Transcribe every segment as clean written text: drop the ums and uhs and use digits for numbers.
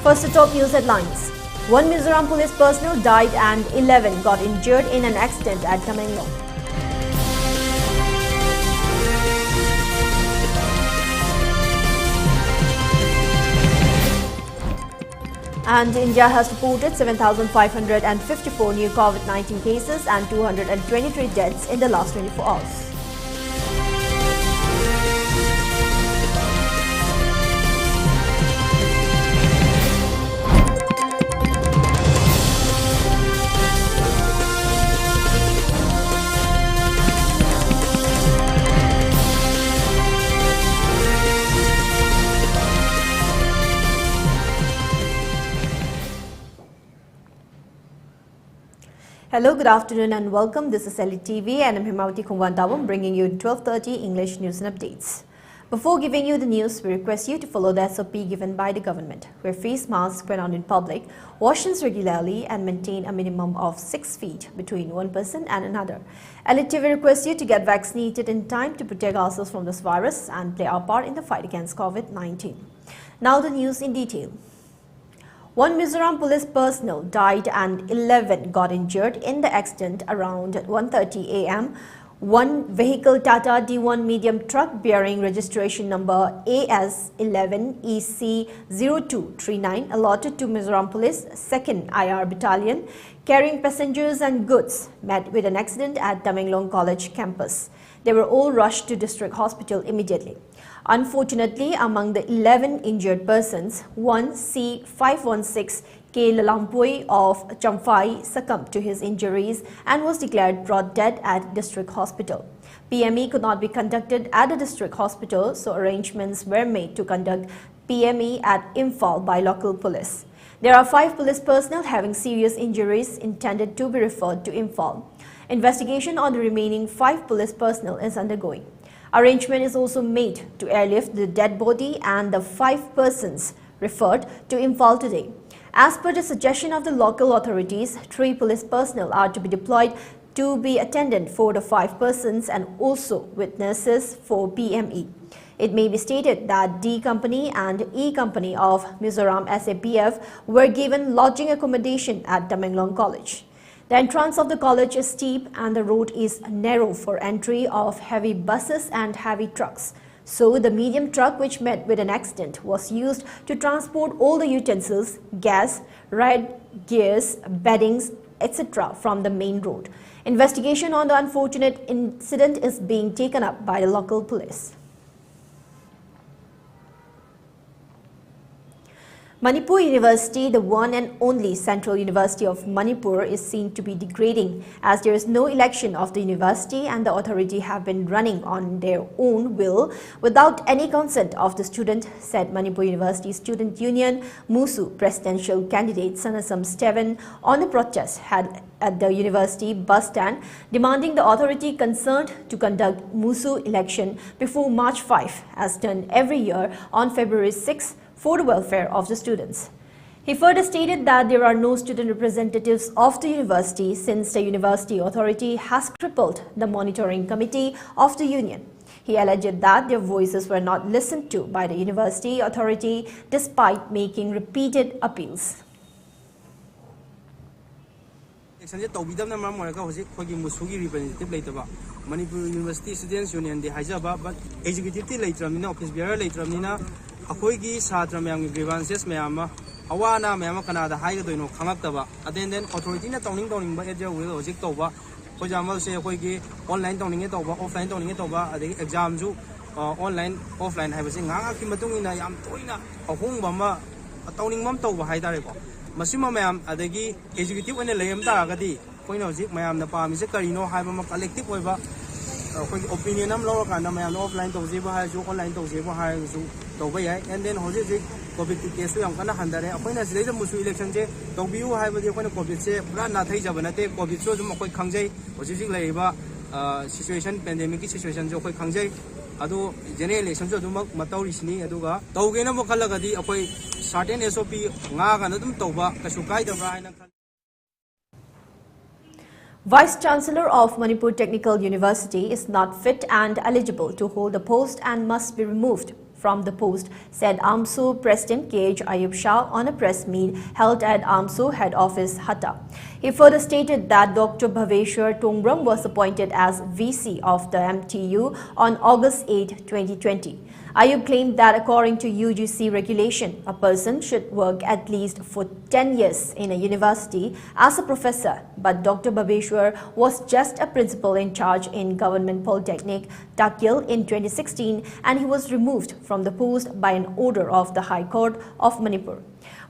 First to top news headlines. One Mizoram police personnel died and 11 got injured in an accident at Tamenglong. And India has reported 7,554 new COVID-19 cases and 223 deaths in the last 24 hours. Hello, good afternoon and welcome. This is ELITETV and I'm Hemabati bringing you 12:30 English news and updates. Before giving you the news, we request you to follow the SOP given by the government. Wear face masks when on in public, wash hands regularly and maintain a minimum of 6 feet between one person and another. ELITETV requests you to get vaccinated in time to protect ourselves from this virus and play our part in the fight against COVID-19. Now the news in detail. One Mizoram police personnel died and 11 got injured in the accident around 1:30 a.m. One vehicle Tata D1 medium truck bearing registration number AS11EC0239 allotted to Mizoram Police 2nd IR Battalion carrying passengers and goods met with an accident at Tamenglong College campus. They were all rushed to district hospital immediately. Unfortunately, among the 11 injured persons, one C516 K Lalampui of Champhai succumbed to his injuries and was declared brought dead at district hospital. PME could not be conducted at the district hospital, so arrangements were made to conduct PME at Imphal by local police. There are 5 police personnel having serious injuries intended to be referred to Imphal. Investigation on the remaining 5 police personnel is undergoing. Arrangement is also made to airlift the dead body and the 5 persons referred to Imphal today. As per the suggestion of the local authorities, 3 police personnel are to be deployed to be attendant for the 5 persons and also witnesses for PME. It may be stated that D Company and E Company of Mizoram SAPF were given lodging accommodation at Tamenglong College. The entrance of the college is steep and the road is narrow for entry of heavy buses and heavy trucks. So the medium truck which met with an accident was used to transport all the utensils, gas, ride gears, beddings, etc. from the main road. Investigation on the unfortunate incident is being taken up by the local police. Manipur University, the one and only Central University of Manipur, is seen to be degrading as there is no election of the university and the authority have been running on their own will without any consent of the student, said Manipur University Student Union MUSU presidential candidate Sanasam Steven on the protest held at the university bus stand demanding the authority concerned to conduct MUSU election before March 5 as done every year on February 6 for the welfare of the students. He further stated that there are no student representatives of the university since the university authority has crippled the monitoring committee of the union. He alleged that their voices were not listened to by the university authority despite making repeated appeals. Manipur University Students Union de Hajaba, but executive Latramina, office bearer Latramina, Akoigi, Satra Mayam grievances, Mayama, Awana, Mayama Canada, Haido, Kanataba, and then authority toning by Edge will Ziktoba, for example, say Akoigi, online toning it over, offline toning it over, the exam zoo, online, offline, have a sing, Akimatumina, Yam Toina, a home bamba, a toning mom toba Haidarebo. Masima Mayam, Adegi, executive and a layam Taragadi. Point of Zik, Mayam, the Palm is a Carino, have a collective over opinion. I'm lower and I'm offline to Ziba has you online to Ziba has to way, and then Jose COVID case. I'm going to handle it. When I say the Musu election, don't you have a different COVID, say, Rana Tajabanate, COVID, so Mokoi Kangay, was using labor situation, pandemic situation, Joko Kangay, Ado, general elections of Matauri, Aduga, Togena Mokalagadi, a certain SOP, Naganadum Toba, Kashukai, the Ryan. Vice Chancellor of Manipur Technical University is not fit and eligible to hold the post and must be removed from the post, said AMSU President KH Ayub Shah on a press meet held at AMSU head office Hatta. He further stated that Dr. Bhaveshwar Tongbram was appointed as VC of the MTU on August 8, 2020. Ayub claimed that according to UGC regulation, a person should work at least for 10 years in a university as a professor, but Dr. Bhaveshwar was just a principal in charge in Government Polytechnic, Takil in 2016, and he was removed from the post by an order of the High Court of Manipur.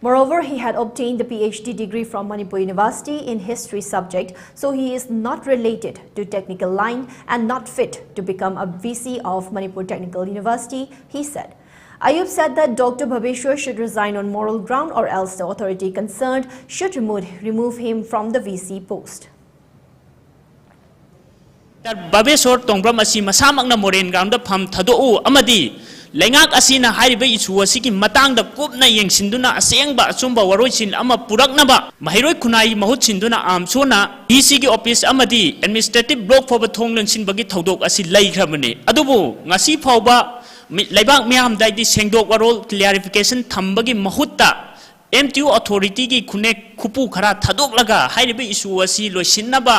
Moreover, he had obtained the PhD degree from Manipur University in history subject, so he is not related to technical line and not fit to become a VC of Manipur Technical University, he said. Ayub said that Dr. Bhaveshwar should resign on moral ground or else the authority concerned should remove him from the VC post. Bhaveshwar Tongbram asi masamang moral ground pham thadou amadi Lengak asina hariba isu asiki matang da kupna yang sinduna asengba asumba waroisin ama puraknaba mahiroi kunai mahut sinduna amsona BC gi office amadi administrative block for thonglen sinbagi thodok asi laikhrabani adubu ngasi phawba laibak myam dai di sengdok warol clarification thambagi mahutta MTU authority gi khune khupu khara thadok laga hariba isu asi loisinaba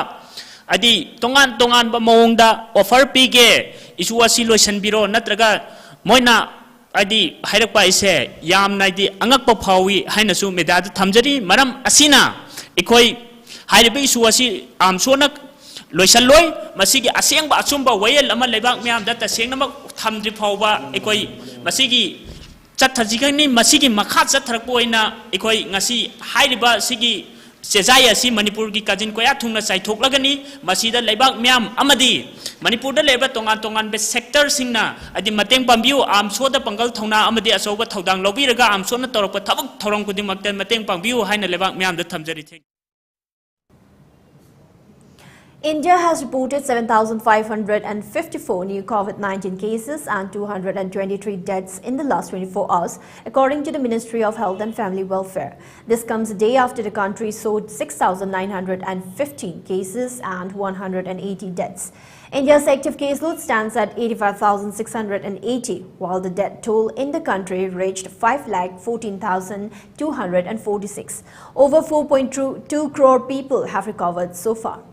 adi tongan ba mawongda offer pige isu asi loisanbiro natraga Moina adi hairakpa ise yam naidi angakpa phawi hainasu medad thamjari maram asina ikoi hairibe isu asi amsona loisaloi masigi asengba achumba wayel ama lebak myam da tasengna thamdri phawba ikoi masigi chathajigani masigi makha chatharakpo ina ikoi ngasi hairiba sigi Sejaya si Manipur ki kajin ko ya thungna sai thoklagani masida leibak myam amadi Manipur da leba tongan be sector singna adi mateng pambiu amso da pangal thongna amadi asoba thodang lobiraga amso na torok thabak thorong kudimak ten mateng pambiu haina lebak myam da thamjari the India has reported 7,554 new COVID-19 cases and 223 deaths in the last 24 hours, according to the Ministry of Health and Family Welfare. This comes a day after the country saw 6,915 cases and 180 deaths. India's active caseload stands at 85,680, while the death toll in the country reached 5,14,246. Over 4.2 crore people have recovered so far.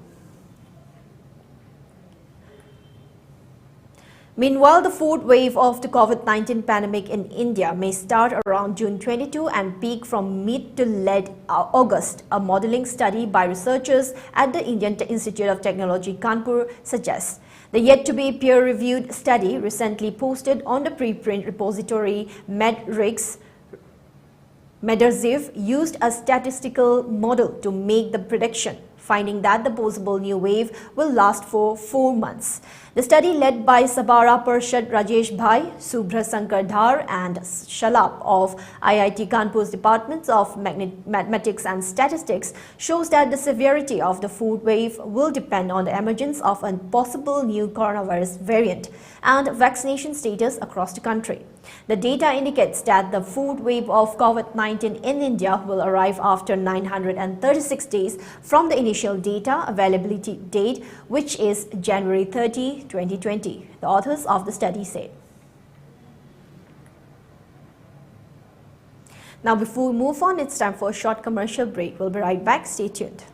Meanwhile, the fourth wave of the COVID-19 pandemic in India may start around June 22 and peak from mid to late August. A modeling study by researchers at the Indian Institute of Technology, Kanpur, suggests. The yet-to-be peer-reviewed study recently posted on the preprint repository Medrziv used a statistical model to make the prediction, finding that the possible new wave will last for 4 months. The study, led by Sabara Parshad Rajesh Bhai, Subhra Sankar Dhar and Shalap of IIT Kanpur's Departments of Mathematics and Statistics, shows that the severity of the fourth wave will depend on the emergence of a possible new coronavirus variant and vaccination status across the country. The data indicates that the fourth wave of COVID-19 in India will arrive after 936 days from the initial data availability date, which is January 30, 2020, the authors of the study said. Now, before we move on, it's time for a short commercial break. We'll be right back. Stay tuned.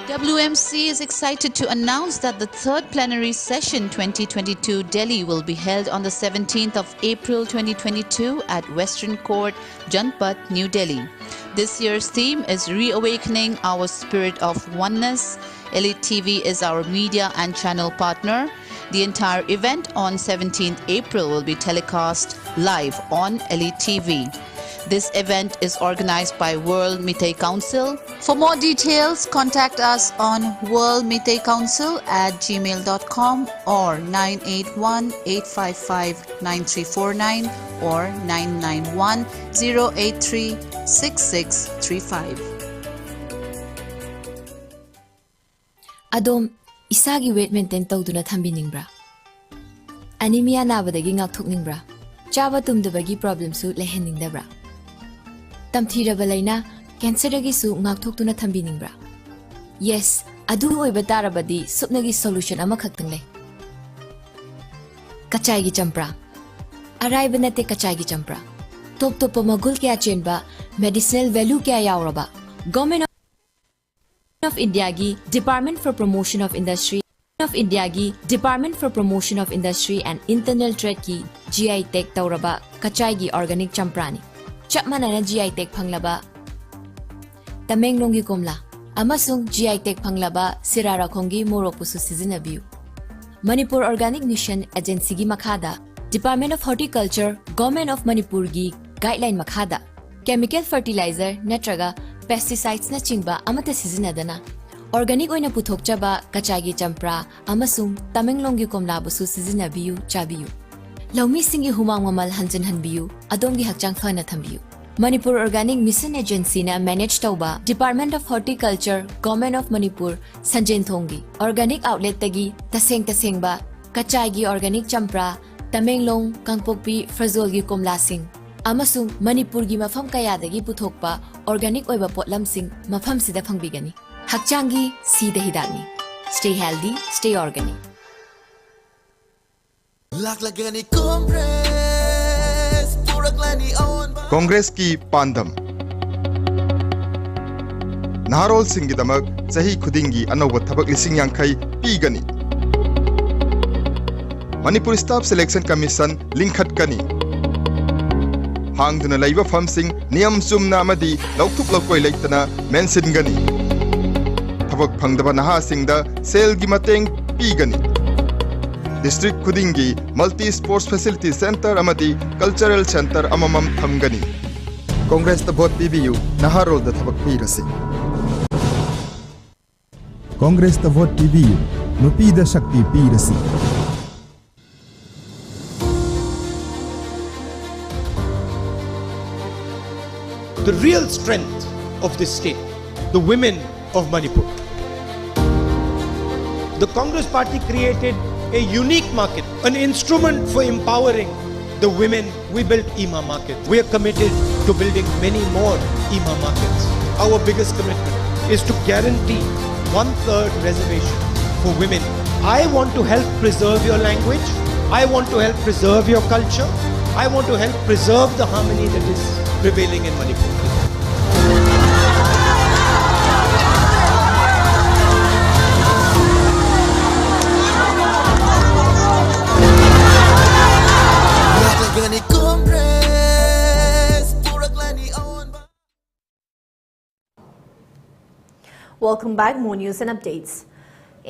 WMC is excited to announce that the third plenary session 2022 Delhi will be held on the 17th of April 2022 at Western Court, Janpat, New Delhi. This year's theme is Reawakening Our Spirit of Oneness. ELITETV is our media and channel partner. The entire event on 17th April will be telecast live on ELITETV. This event is organized by World Meitei Council. For more details, contact us on worldmeiteicouncil@gmail.com or 981-855-9349 or 991-083-6635. Adom, isagi weight maintain tawduna thambiningbra. Anemia nabadagi ngakthokningbra. Chaba tumdabagi problem su leheningdabra. Tamthiraba laina cancer dagi su ngakthokduna thambiningbra. Yes, adu oiba tarabadi supnagi solution ama khaktang lei. kachai gi champra. Arai banate kachai gi champra. Top top magul kya chenba, medicinal value kya yauraba. Government of India gi Department for Promotion of Industry and Internal Trade ki GI Tech tauraba kachai gi organic champrani. Chapmana na GI Tech phanglaba Tamenglong gi komla amasung GI Tech phanglaba sirara khongi moropusu sizinabiu. Manipur Organic Mission Agency gi makhada Department of Horticulture Government of Manipur gi guideline makhada chemical fertilizer natraga pesticides na chingba amata sizinadana organic oina puthokchaba kachai gi champra amasung Tamenglong gi komla busu sizinabiu chabiu. Laumi singi humang mamal hanjan hanbiu adom gi hakchang phana thambiu. Manipur Organic Mission Agency na manage tauba Department of Horticulture Government of Manipur Sanjen Thongi Organic Outlet tagi taseng ba kachai gi organic champra Tamenglong Kangpokpi Frazol gi komla sing amasung Manipur gi mafam kaya dagi puthokpa organic oiba potlam sing mafam sida phangbigani hakchangi sida hidani. Stay healthy, stay organic. Congress की पांदम नारोल सिंह दमक सही खुदिंगी अनौब थबक लिसिंग यांखई पीगनी Manipur staff selection commission लिंखत कनी हांगदुना lab फमसिंग नियम Chumna अमदी लौथुक लौकोय लेतना मेंसिनगनी थबक फंगदबा नहासिंगदा cell गी mateंग पीगनी District Kudingi Multi Sports Facility Center Amadi Cultural Center Amamam Thamgani. Congress the vote PBU Naharol the Thabak Pirasi. Congress the vote PBU Nupi the Shakti Pirasi. The real strength of this state, the women of Manipur. The Congress Party created a unique market, an instrument for empowering the women. We built EMA market. We are committed to building many more EMA markets. Our biggest commitment is to guarantee 1/3 reservation for women. I want to help preserve your language. I want to help preserve your culture. I want to help preserve the harmony that is prevailing in Manipur. Welcome back. More news and updates.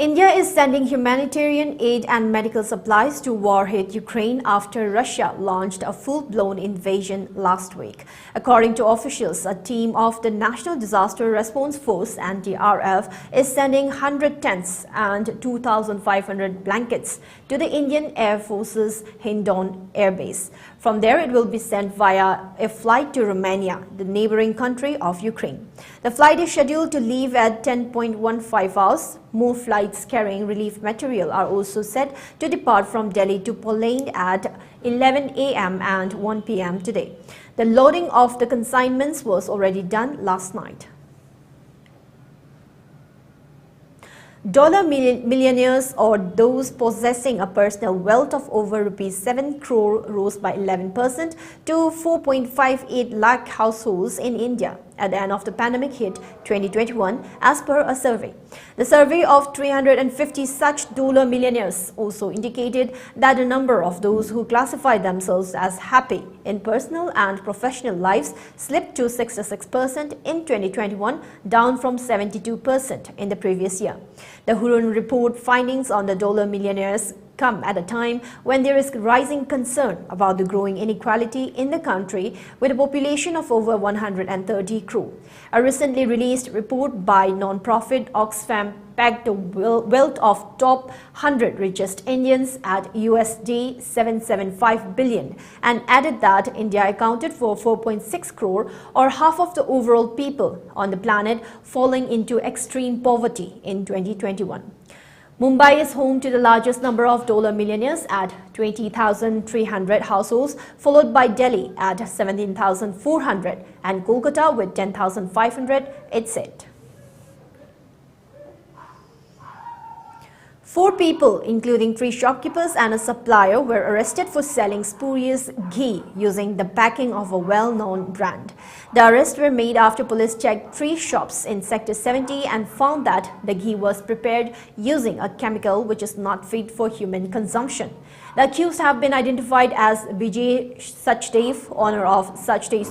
India is sending humanitarian aid and medical supplies to war-hit Ukraine after Russia launched a full-blown invasion last week. According to officials, a team of the National Disaster Response Force (NDRF) is sending 100 tents and 2,500 blankets to the Indian Air Force's Hindon Air Base. From there, it will be sent via a flight to Romania, the neighboring country of Ukraine. The flight is scheduled to leave at 10.15 hours. More flights carrying relief material are also set to depart from Delhi to Poland at 11 a.m. and 1 p.m. today. The loading of the consignments was already done last night. Dollar millionaires, or those possessing a personal wealth of over ₹7 crore, rose by 11% to 4.58 lakh households in India at the end of the pandemic hit 2021, as per a survey. The survey of 350 such dollar millionaires also indicated that the number of those who classify themselves as happy in personal and professional lives slipped to 66% in 2021, down from 72% in the previous year. The Hurun report findings on the dollar millionaires come at a time when there is rising concern about the growing inequality in the country, with a population of over 130 crore. A recently released report by non-profit Oxfam pegged the wealth of top 100 richest Indians at USD 775 billion and added that India accounted for 4.6 crore, or half of the overall people on the planet, falling into extreme poverty in 2021. Mumbai is home to the largest number of dollar millionaires at 20,300 households, followed by Delhi at 17,400 and Kolkata with 10,500, it said. 4 people, including 3 shopkeepers and a supplier, were arrested for selling spurious ghee using the backing of a well-known brand. The arrests were made after police checked 3 shops in Sector 70 and found that the ghee was prepared using a chemical which is not fit for human consumption. The accused have been identified as Vijay Sachdev, owner of Sachdev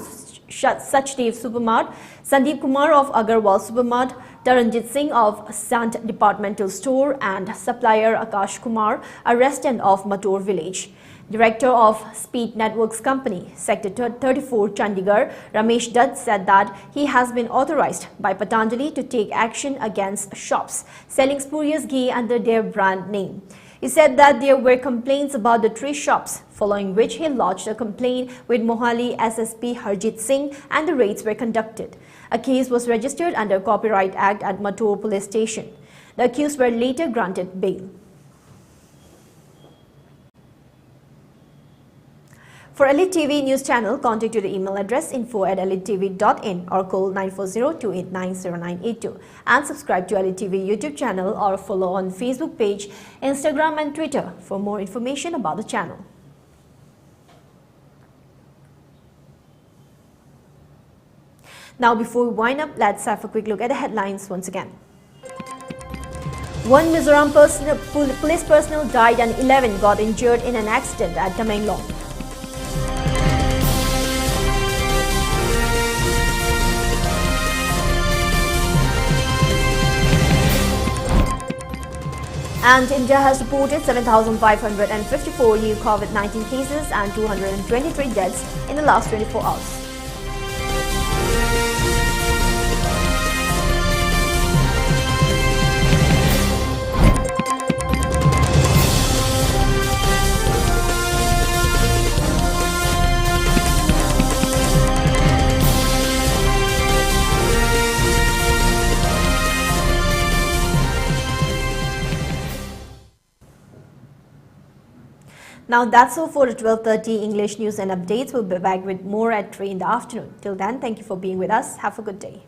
Supermart, Sandeep Kumar of Agarwal Supermart, Taranjit Singh of Sant Departmental Store and supplier Akash Kumar, a resident of Matur village. Director of Speed Networks Company, Sector 34 Chandigarh, Ramesh Dutt said that he has been authorized by Patanjali to take action against shops selling spurious ghee under their brand name. He said that there were complaints about the 3 shops, following which he lodged a complaint with Mohali SSP Harjit Singh and the raids were conducted. A case was registered under Copyright Act at Matur Police Station. The accused were later granted bail. For Elite TV News Channel, contact to the email address info@elitetv.in or call 940-289-0982 and subscribe to Elite TV YouTube channel or follow on Facebook page, Instagram and Twitter for more information about the channel. Now before we wind up, let's have a quick look at the headlines once again. 1 Mizoram police personnel died and 11 got injured in an accident at Tamenglong. And India has reported 7,554 new COVID-19 cases and 223 deaths in the last 24 hours. Now that's all for the 12:30 English news and updates. We'll be back with more at 3 in the afternoon. Till then, thank you for being with us. Have a good day.